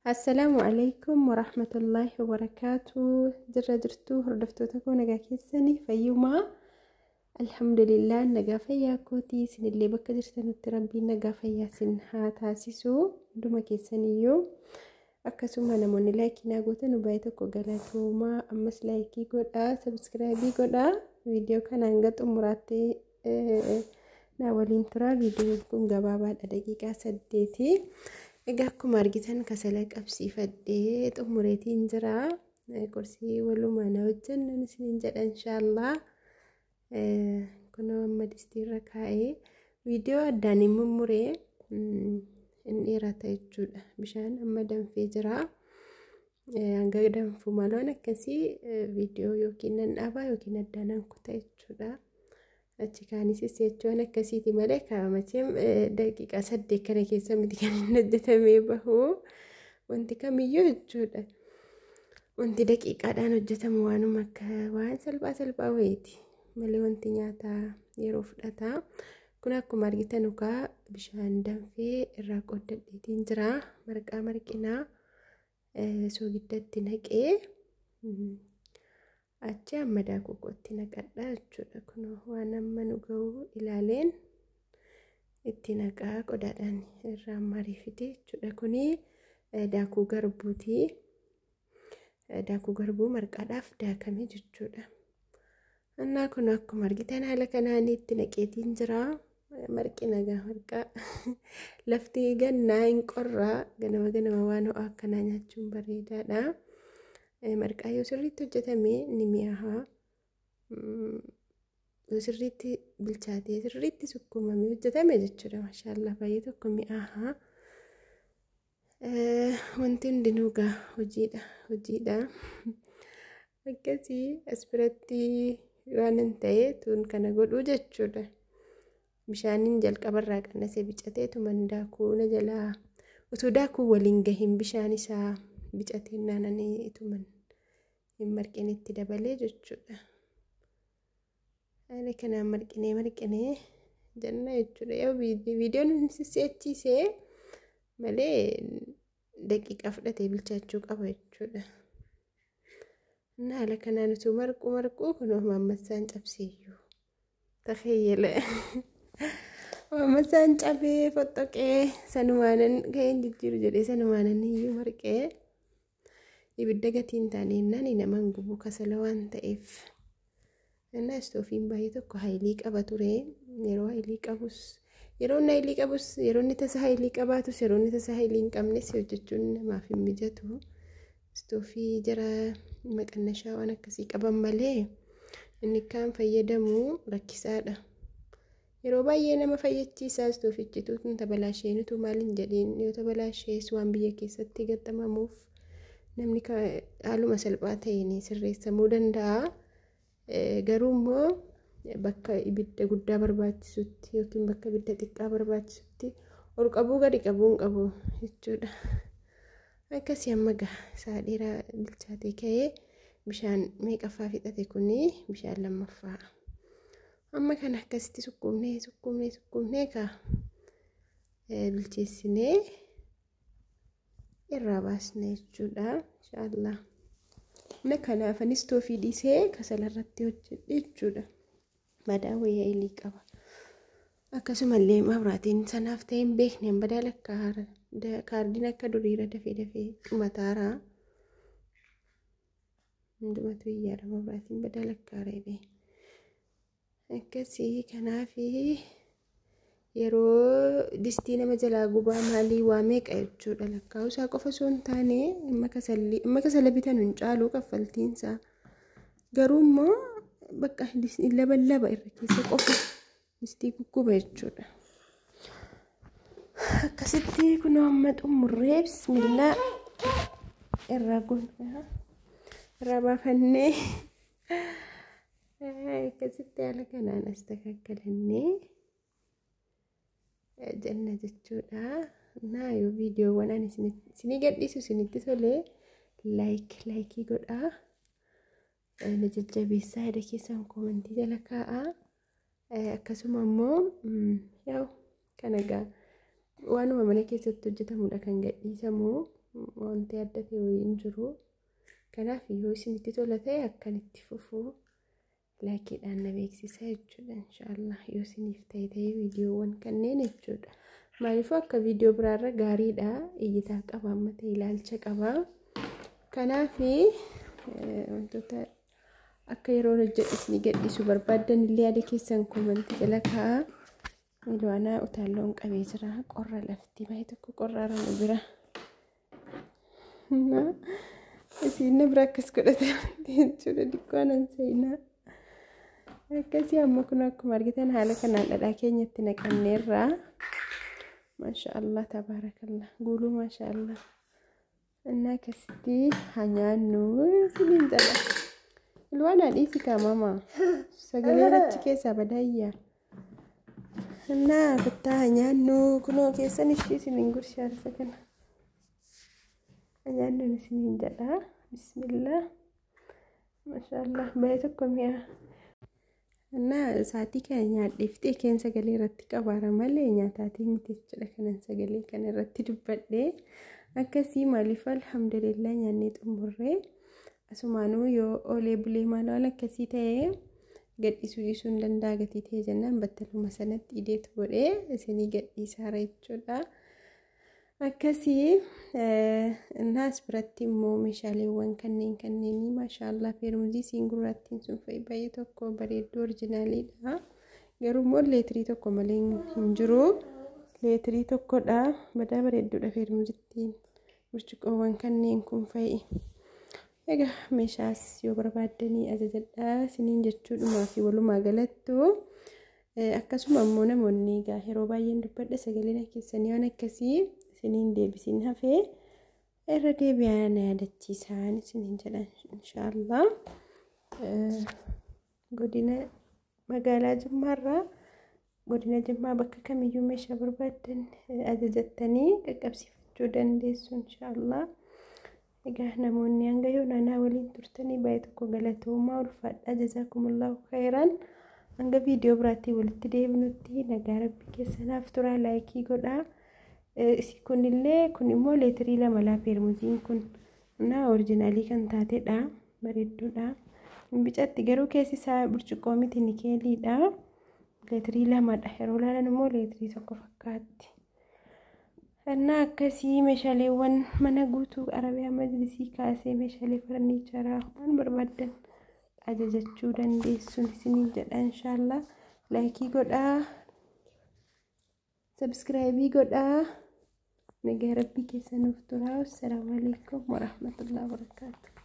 السلام عليكم ورحمة الله وبركاته. جرجرتو هردفتو تكو نجا كيساني فيوما الحمد لله نجا فيا كوتي سن اللي بك جرتن تربي نجا فيا سنها تاسيسو دوما كيسانيو أكسوما نموني لايكي ناقوتا نبايتكو غلاتوما أمس لايكي قودا سبسكرايبي قودا فيديو كان انغت أمراتي ناولين ترى فيديو كون غبابا دقيقة سديتي إجاكم أرجتن كسلك أبسي فديت أمورتي نجرا كرسي ولو ما نوجن نسنجر إن شاء الله كنا ما تستيرك هاي فيديو أداني مموري إن إيرات يجود مشان أما دم في جرا عنقا دم فمالونا كسي فيديو يوكينا أبا يوكينا دانا كتا يجودا أتكاني سيسيتشونا كسيتي ملكة ماتيم دقيقة سدي كان كيسا مدكاني ندتمي بهو وانت كم يوجد وانت دقيقة دانو جتم وانو مكا وان سلبا ويتي ملي وانت نياتا يروف داتا كنا كمارجتا نوكا بشان دم في الراقود ديتين جرا مرقنا سو جدت نكي achi amma daakuu itti naqadha jechuudha. Kun waan amma nu ga'u ilaaleen itti naqaa qodaadhaan irraa mariifite jechuudha. Kuni daakuu garbuuti. Daakuu garbuu marqaadhaaf daakame jechuudha. Annaa kun akkuma argitan haala kanaan itti naqeetiin jira. Marqi nagaa marqaa lafti gannaa hin qorraa ganama waan ho'aa akkanaa nyaachuun bareedaadha. Marqaa yoo sirriitti hojjetame ni mi'aaha. Yoo sirriitti bilchaatee sirriitti sukkuumamee hojjetame jechuudha. Maashaallah baay'ee tokko mi'aaha. Wanti hundinuu gaa hojiidha. Akkasii as biratti waan hin ta'e tun kana godhuu jechuudha. Bishaaniin jalqabarraa qannasee bicatee tuman daakuu na jalaa utuu daakuu waliin gahin bishaan isaa bicatiin naananii ituman hin marqinitti dabalee jechuudha. Haala kanaan marqinee janna jechuudha. Yoo viidiyoon siseechisee malee daqiiqaa fudhatee bilchaachuu qaba jechuudha. Haala kanaan utuu marquu kun mammassaan cabseeyyuu takheeyyela. Mammassaan cabee foxxoqee sanumaanan ga'een jijjiiru jedhee sanumaanan iyyuu marqee ibidda gatiin taaneennan naman gubu kasala waan ta'eef anna istoofiin baay'ee tokko haylii qaba ture. Yeroo haylii qabus yeroo inni tasa haylii qabaatus yeroo inni tasa haylii hin qabnes hojjechuun namaaf hin mijatu. Istoofii jara maqannashaa waan akkasii qaban malee inni kaan fayyadamu rakkisaadha. Yeroo baay'ee nama fayyachiisaa istoofichitu tun tabalaasheenutu maaliin jedhiin yoo tabalaashees waan biyya keessatti gattamamuuf namni haaluma salphaa ta'een sirreessamuu danda'a. Garuu immoo bakka ibidda guddaa barbaachisutti yookiin bakka ibidda xiqqaa barbaachisutti ol qabuu gadi qabuu hin qabu jechuudha. Akkasii amma isaa dheeraa bilchaatee ka'ee bishaan meeqaffaa fixate kuni bishaan lammaffaa. Amma kan akkasitti sukkuumnee bilcheessinee irraa baasna jechuudha. Inshaallah. Kanaaf anis istoofii dhiisee kasalarratti hojjedhe jechuudha. Madaa wayyaa ilii qaba. Akkasumallee mabraatiin sanaaf ta'e hin beekneen badaala kaardiin akka duriira dafee xumataaraa. Hundumatu iyyaadha mabraatiin badaala kaareebe. Akkasii kanaafi yeroo distii nama jalaa gubaa maalii waa meeqa jechuudha. Lakkaa'uusaa qofa osoo hin taane amma kasala bitan hin caaluu kaffaltiinsaa. Garuu immoo bakka laba irra keessa qofa distii gugguba jechuudha. Akkasitti kunoo amma xumurree bismillaa irraa baafannee akkasitti haala kanaan as takakkalannee jenna jechuudha. Yoo viidiyoowwan ani isinii gadhiisu isinitti tolee laayikii godhaa. Na jajjabeessaa yaada keessan koomentii jala kaa'aa. Akkasuma immoo kana waanuma mana keessatti hojjetamudha kan gadhiisamu. wanti adda ta'e wayiin jiru. Kanaaf yoo isinitti tola ta'e akkanitti fufuu laakiidhaan na beeksisa jechuudha inshallah. Yoo isiniif ta'e viidiyoowwan kanneen jechuudha. Maaliifuu akka viidiyoo biraarra gaariidha, iyyitaa qaba, amma ta'e ilaalcha qaba. Kanaaf wantoota akka yeroo hojjedhu isin gadhiisu barbaaddan illee yaada keessan komentii jala kaa'aa. Ilwaanaa utaalloon qabee jira, qorra lafti baay'ee tokko qorraara nu bira. Isin bira akkas godhatan jechuudha dikkoonan seenaa. Akkasii amma kun akkuma argitan haala kanaan dhadhaa keenyatti naqanneerra. Maashaallah tabaarakallah guuluu maashaallah. Innaa akkasitti hanyaannu isiniin jedha. Ilwaanaa dhiisi kaamama sagalee irratti keessaa badaayyaa. Innaa bittaa hanyaannu kunoo keessan ishii isiniin gurshaarsa kana. Hanyaannuun isiniin jedha. Bismillah. Maashaallah baay'ee tokko mi'a. Innaa saatii kana nyaadheeftee keen sagalee irratti qabaara malee nyaataatii miti jechuudha. Kanan sagalee kana irratti dubbadhee akkasii maaliif alhamdulillah nyaannee xumurree asumaanuu yoo oolee bulee maal akkasii ta'ee gadhiisuu dhiisuu hin danda'a gatii ta'e jennaan battaluma sanatti ideetu godhee isinii gadhiisaara jechuudha. Akkasii innaas biratti immoo meeshaaleewwan kanneenii maashaallah feermuzii siingurraattiin sun fa'i baay'ee tokko bareedduu orjinaaliidha. Garuu immoo leetirii tokko malee hin jiru. Leetirii tokkodha. Badaa bareedduudha feermuzittiin. Burcuqqoowwan kanneen kun fa'i. Egaa meeshaas yoo barbaaddanii ajajadhaa isiniin jechuudhumaa fi walumaa galattu. Akkasuma immoo namoonni egaa yeroo baay'een dubbadha sagaleen keessanii waan akkasii isiniin deebisiin hafee irra deebi'aa na yaadachiisaan isiniin jedhan inshallah. Godina magaalaa Jimmaarraa godina Jimmaa bakka kamiyyuu meeshaa barbaaddan ajajattanii qaqqabsiifachuu dandeessu inshallah. Egaa namoonni hanga yoonaa waliin turtanii baay'ee tokko galatoomaa ulfaadhaa jazaakumullahu khairan. Hanga viidiyoo biraatti walitti deebinutti nagaa rabbii keessanaaf turaa laayikii godhaa. Kunillee kun immoo leetirii 2 laa feermuziin kun na oriijinaalii kan taatedha bareedduudha. Bicatti garuu keessi isaa burcuqqoo miti nikeeliidha. Leetirii 2dha. Yeroo ilaalan immoo leetirii 1 fakkaatti. Innaa akkasii meeshaaleewwan mana guutuu arabiyaa majlisii kaasee meeshaalee farniicharaa waan barbaaddan ajajachuu dandeessuun isiniin jedha inshallah. Laayikii godhaa, subscribe godhaa. Nagaa rabbii keessanuuf turaa. Assalaamu alaykum wa rahmatullahi wa barakatuh.